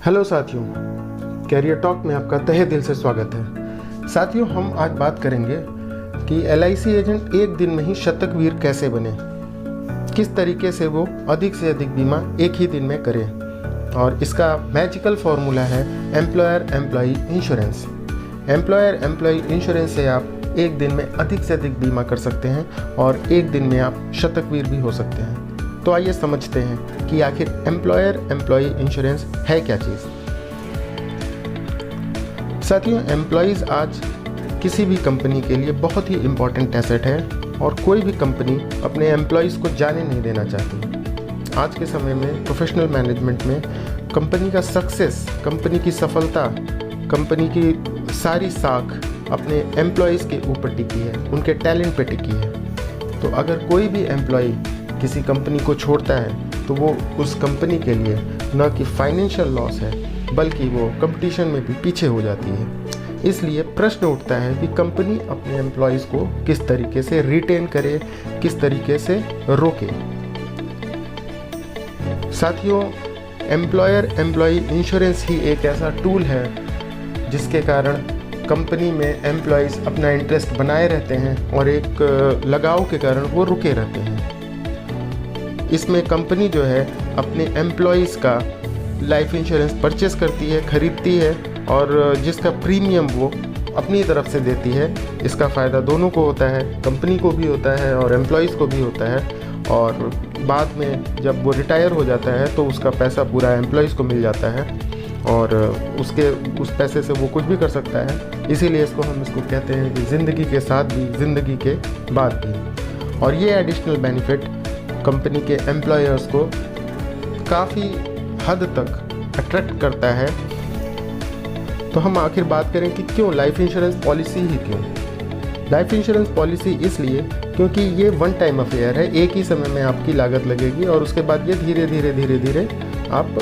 Hello साथियों, career talk में आपका तहे दिल से स्वागत है। साथियों, हम आज बात करेंगे कि LIC एजेंट एक दिन में ही शतकवीर कैसे बने, किस तरीके से वो अधिक से अधिक बीमा एक ही दिन में करें। और इसका मैजिकल फॉर्मूला है employer employee insurance. Employer employee insurance से आप एक दिन में अधिक से अधिक बीमा कर सकते हैं और एक दिन में आप शतकवीर भी हो सकते हैं। तो आइए समझते हैं कि आखिर एम्प्लॉयर एम्प्लॉई इंश्योरेंस है क्या चीज़। साथियों, एम्प्लॉयज़ आज किसी भी कंपनी के लिए बहुत ही इम्पॉर्टेंट एसेट है और कोई भी कंपनी अपने एम्प्लॉयज़ को जाने नहीं देना चाहती। आज के समय में प्रोफेशनल मैनेजमेंट में कंपनी का सक्सेस, कंपनी की सफलता, कंपनी की सारी साख अपने एम्प्लॉयज़ के ऊपर टिकी है, उनके टैलेंट पे टिकी है। तो अगर कोई भी एम्प्लॉय किसी कंपनी को छोड़ता है तो वो उस कंपनी के लिए न कि फाइनेंशियल लॉस है, बल्कि वो कंपटीशन में भी पीछे हो जाती है। इसलिए प्रश्न उठता है कि कंपनी अपने एम्प्लॉयज़ को किस तरीके से रिटेन करे, किस तरीके से रोके। साथियों, एम्प्लॉयर एम्प्लॉई इंश्योरेंस ही एक ऐसा टूल है जिसके कारण कंपनी में एम्प्लॉयज़ अपना इंटरेस्ट बनाए रहते हैं और एक लगाव के कारण वो रुके रहते हैं। इसमें कंपनी जो है अपने एम्प्लॉयज़ का लाइफ इंश्योरेंस परचेस करती है, खरीदती है और जिसका प्रीमियम वो अपनी तरफ से देती है। इसका फ़ायदा दोनों को होता है, कंपनी को भी होता है और एम्प्लॉयज़ को भी होता है। और बाद में जब वो रिटायर हो जाता है तो उसका पैसा पूरा एम्प्लॉयज़ को मिल जाता है और उस पैसे से वो कुछ भी कर सकता है। इसीलिए इसको कहते हैं कि ज़िंदगी के साथ भी, ज़िंदगी के बाद भी। और ये एडिशनल बेनिफिट कंपनी के एम्प्लॉयर्स को काफ़ी हद तक अट्रैक्ट करता है। तो हम आखिर बात करें कि क्यों लाइफ इंश्योरेंस पॉलिसी ही क्यों। लाइफ इंश्योरेंस पॉलिसी इसलिए क्योंकि ये वन टाइम अफेयर है, एक ही समय में आपकी लागत लगेगी और उसके बाद ये धीरे धीरे आप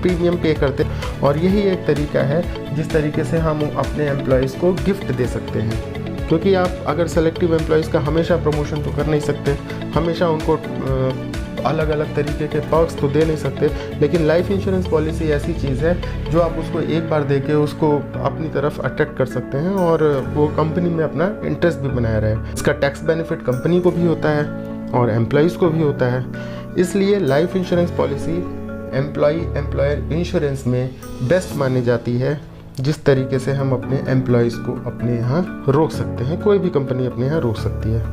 प्रीमियम पे करते हैं। और यही एक तरीका है जिस तरीके से हम अपने एम्प्लॉयज़ को गिफ्ट दे सकते हैं। क्योंकि आप अगर सेलेक्टिव एम्प्लॉयज़ का हमेशा प्रमोशन तो कर नहीं सकते, हमेशा उनको अलग अलग तरीके के पर्क्स तो दे नहीं सकते, लेकिन लाइफ इंश्योरेंस पॉलिसी ऐसी चीज़ है जो आप उसको एक बार दे के उसको अपनी तरफ अट्रैक्ट कर सकते हैं और वो कंपनी में अपना इंटरेस्ट भी बनाया रहे। इसका टैक्स बेनिफिट कंपनी को भी होता है और एम्प्लॉयज़ को भी होता है। इसलिए life insurance policy employer insurance में बेस्ट मानी जाती है, जिस तरीके से हम अपने एम्प्लॉयज़ को अपने यहाँ रोक सकते हैं। कोई भी कंपनी अपने यहाँ रोक सकती है।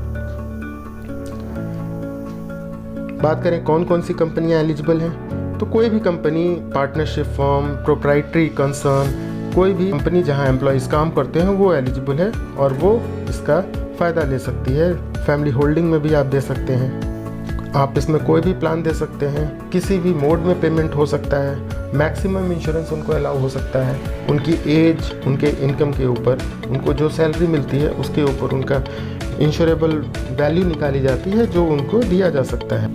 बात करें कौन कौन सी कंपनियाँ एलिजिबल हैं, तो कोई भी company, partnership firm, proprietary concern, कोई भी कंपनी जहाँ एम्प्लॉयज़ काम करते हैं वो एलिजिबल है और वो इसका फ़ायदा ले सकती है। फैमिली होल्डिंग में भी आप दे सकते हैं, आप इसमें कोई भी प्लान दे सकते हैं, किसी भी मोड में पेमेंट हो सकता है, मैक्सिमम इंश्योरेंस उनको अलाउ हो सकता है। उनकी एज, उनके इनकम के ऊपर, उनको जो सैलरी मिलती है उसके ऊपर उनका इंश्योरेबल वैल्यू निकाली जाती है जो उनको दिया जा सकता है।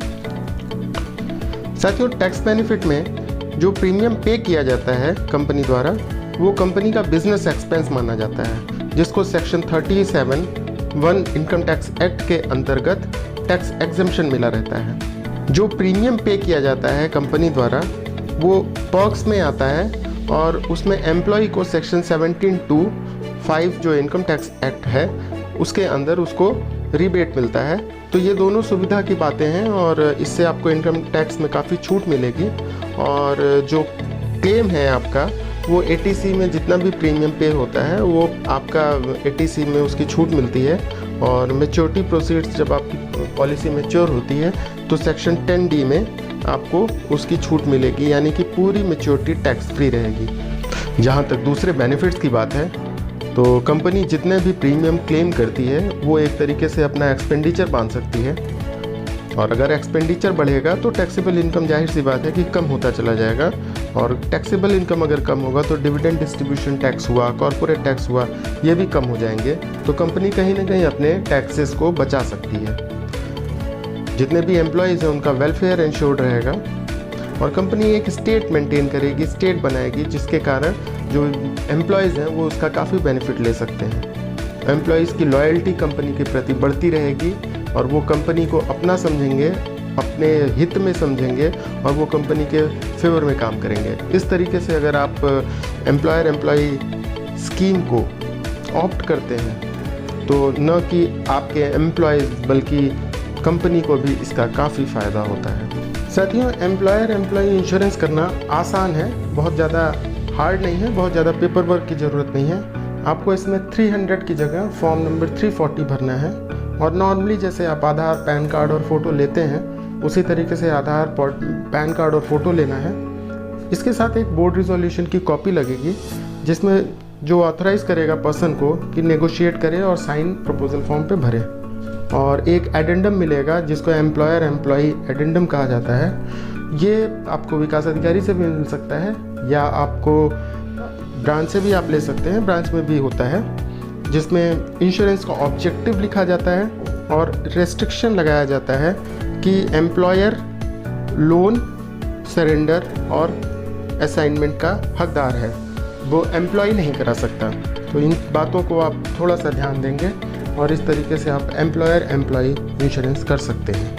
साथियों, टैक्स बेनिफिट में जो प्रीमियम पे किया जाता है कंपनी द्वारा, वो कंपनी का बिजनेस एक्सपेंस माना जाता है, जिसको सेक्शन 37(1) इनकम टैक्स एक्ट के अंतर्गत टैक्स एग्जम्पशन मिला रहता है। जो प्रीमियम पे किया जाता है कंपनी द्वारा वो पर्क्स में आता है और उसमें एम्प्लॉय को सेक्शन 17(2)(5) जो इनकम टैक्स एक्ट है उसके अंदर उसको रिबेट मिलता है। तो ये दोनों सुविधा की बातें हैं और इससे आपको इनकम टैक्स में काफ़ी छूट मिलेगी। और जो क्लेम है आपका वो ATC में जितना भी प्रीमियम पे होता है वो आपका ATC में उसकी छूट मिलती है। और मैच्योरिटी प्रोसीड्स जब आपकी पॉलिसी मैच्योर होती है तो सेक्शन 10D में आपको उसकी छूट मिलेगी, यानी कि पूरी मैच्योरिटी टैक्स फ्री रहेगी। जहाँ तक दूसरे बेनिफिट्स की बात है तो कंपनी जितने भी प्रीमियम क्लेम करती है वो एक तरीके से अपना एक्सपेंडिचर बांध सकती है और अगर एक्सपेंडिचर बढ़ेगा तो टैक्सेबल इनकम जाहिर सी बात है कि कम होता चला जाएगा। और टैक्सेबल इनकम अगर कम होगा तो डिविडेंड डिस्ट्रीब्यूशन टैक्स हुआ, कॉर्पोरेट टैक्स हुआ, ये भी कम हो जाएंगे। तो कंपनी कहीं ना कहीं अपने टैक्सेस को बचा सकती है। जितने भी एम्प्लॉयज़ हैं उनका वेलफेयर इंश्योर्ड रहेगा और कंपनी एक स्टेट मेंटेन करेगी, स्टेट बनाएगी, जिसके कारण जो एम्प्लॉयज़ हैं वो उसका काफ़ी बेनिफिट ले सकते हैं। एम्प्लॉयज़ की लॉयल्टी कंपनी के प्रति बढ़ती रहेगी और वो कंपनी को अपना समझेंगे अपने हित में समझेंगे और वो कंपनी के फेवर में काम करेंगे। इस तरीके से अगर आप एम्प्लॉयर एम्प्लॉई स्कीम को ऑप्ट करते हैं तो न कि आपके एम्प्लॉयज़ बल्कि कंपनी को भी इसका काफ़ी फ़ायदा होता है। साथियों, एम्प्लॉयर एम्प्लॉई इंश्योरेंस करना आसान है, बहुत ज़्यादा हार्ड नहीं है, बहुत ज़्यादा पेपर वर्क की ज़रूरत नहीं है। आपको इसमें 300 की जगह फॉर्म नंबर 340 भरना है और नॉर्मली जैसे आप आधार, पैन कार्ड और फ़ोटो लेते हैं उसी तरीके से आधार, पैन कार्ड और फ़ोटो लेना है। इसके साथ एक बोर्ड रिजोल्यूशन की कॉपी लगेगी जिसमें जो ऑथराइज़ करेगा पर्सन को कि नेगोशिएट करे और साइन प्रपोजल फॉर्म पे भरे, और एक एडेंडम मिलेगा जिसको एम्प्लॉयर एम्प्लॉई एडेंडम कहा जाता है। ये आपको विकास अधिकारी से भी मिल सकता है या आपको ब्रांच से भी आप ले सकते हैं, ब्रांच में भी होता है, जिसमें इंश्योरेंस का ऑब्जेक्टिव लिखा जाता है और रेस्ट्रिक्शन लगाया जाता है कि एम्प्लॉयर लोन, सरेंडर और असाइनमेंट का हकदार है, वो एम्प्लॉय नहीं करा सकता। तो इन बातों को आप थोड़ा सा ध्यान देंगे और इस तरीके से आप एम्प्लॉयर एम्प्लॉई इंश्योरेंस कर सकते हैं।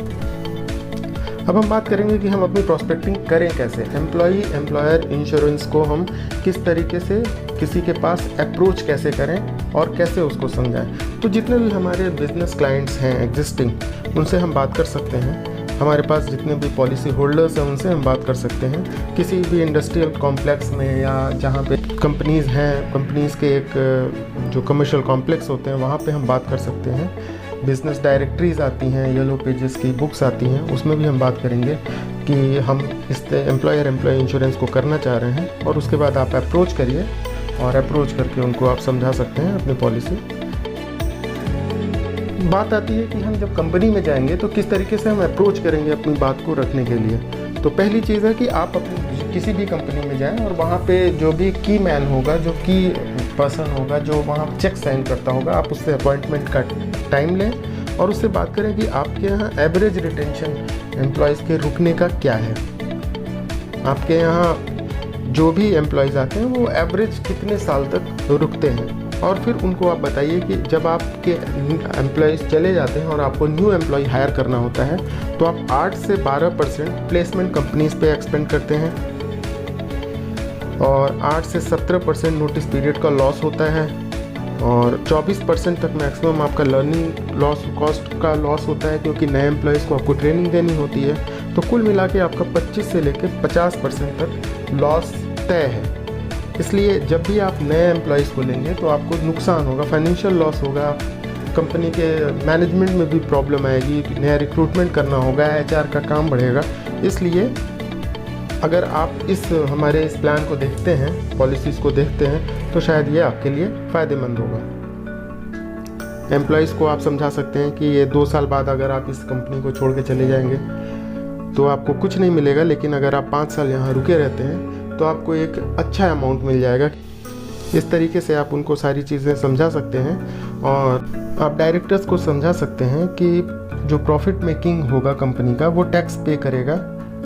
अब हम बात करेंगे कि हम अपनी प्रॉस्पेक्टिंग करें कैसे। एम्प्लॉई एम्प्लॉयर इंश्योरेंस को हम किस तरीके से किसी के पास अप्रोच कैसे करें और कैसे उसको समझाएं। तो जितने भी हमारे बिजनेस क्लाइंट्स हैं एग्जिस्टिंग, उनसे हम बात कर सकते हैं। हमारे पास जितने भी पॉलिसी होल्डर्स हैं उनसे हम बात कर सकते हैं। किसी भी इंडस्ट्रियल कॉम्प्लेक्स में या जहाँ पे कंपनीज़ हैं, कंपनीज़ के एक जो कमर्शियल कॉम्प्लेक्स होते हैं वहाँ पे हम बात कर सकते हैं। बिज़नेस डायरेक्टरीज आती हैं, येलो पेजेस की बुक्स आती हैं, उसमें भी हम बात करेंगे कि हम इस एम्प्लॉयर एम्प्लॉय इंश्योरेंस को करना चाह रहे हैं, और उसके बाद आप अप्रोच करिए और अप्रोच करके उनको आप समझा सकते हैं अपनी पॉलिसी। बात आती है कि हम जब कंपनी में जाएंगे तो किस तरीके से हम अप्रोच करेंगे अपनी बात को रखने के लिए। तो पहली चीज़ है कि आप अपनी किसी भी कंपनी में जाएं और वहाँ पे जो भी की मैन होगा, जो की पर्सन होगा, जो वहाँ चेक साइन करता होगा, आप उससे अपॉइंटमेंट का टाइम लें और उससे बात करें कि आपके यहाँ एवरेज रिटेंशन एम्प्लॉयज़ के रुकने का क्या है। आपके यहाँ जो भी एम्प्लॉयज़ आते हैं वो एवरेज कितने साल तक रुकते हैं, और फिर उनको आप बताइए कि जब आपके एम्प्लॉयज़ चले जाते हैं और आपको न्यू एम्प्लॉय हायर करना होता है तो आप 8 से 12% प्लेसमेंट कंपनीज़ पे एक्सपेंड करते हैं और 8 से 17% नोटिस पीरियड का लॉस होता है और 24% तक मैक्सिमम आपका लर्निंग लॉस कॉस्ट का लॉस होता है, क्योंकि नए एम्प्लॉयज़ को आपको ट्रेनिंग देनी होती है। तो कुल मिला के आपका 25 से लेकर 50% तक लॉस तय है। इसलिए जब भी आप नए एम्प्लॉयज़ को लेंगे तो आपको नुकसान होगा, फाइनेंशियल लॉस होगा, कंपनी के मैनेजमेंट में भी प्रॉब्लम आएगी, नया रिक्रूटमेंट करना होगा, HR का काम बढ़ेगा। इसलिए अगर आप हमारे इस प्लान को देखते हैं, पॉलिसीज़ को देखते हैं, तो शायद ये आपके लिए फ़ायदेमंद होगा। एम्प्लॉयज़ को आप समझा सकते हैं कि ये 2 साल बाद अगर आप इस कंपनी को छोड़ के चले जाएंगे तो आपको कुछ नहीं मिलेगा, लेकिन अगर आप 5 साल यहाँ रुके रहते हैं तो आपको एक अच्छा अमाउंट मिल जाएगा। इस तरीके से आप उनको सारी चीज़ें समझा सकते हैं और आप डायरेक्टर्स को समझा सकते हैं कि जो प्रॉफिट मेकिंग होगा कंपनी का वो टैक्स पे करेगा,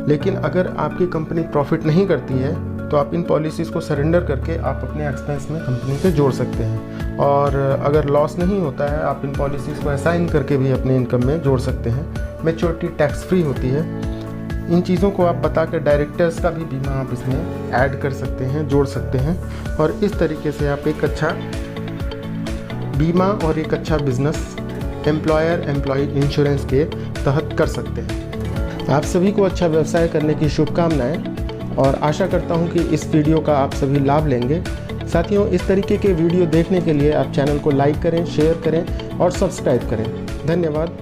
लेकिन अगर आपकी कंपनी प्रॉफिट नहीं करती है तो आप इन पॉलिसीज़ को सरेंडर करके आप अपने एक्सपेंस में कंपनी के जोड़ सकते हैं, और अगर लॉस नहीं होता है आप इन पॉलिसीज़ को असाइन करके भी अपने इनकम में जोड़ सकते हैं। मैच्योरिटी टैक्स फ्री होती है। इन चीज़ों को आप बताकर डायरेक्टर्स का भी बीमा आप इसमें ऐड कर सकते हैं, जोड़ सकते हैं, और इस तरीके से आप एक अच्छा बीमा और एक अच्छा बिजनेस एम्प्लॉयर एम्प्लॉई इंश्योरेंस के तहत कर सकते हैं। आप सभी को अच्छा व्यवसाय करने की शुभकामनाएं और आशा करता हूं कि इस वीडियो का आप सभी लाभ लेंगे। साथियों, इस तरीके के वीडियो देखने के लिए आप चैनल को लाइक करें, शेयर करें और सब्सक्राइब करें। धन्यवाद।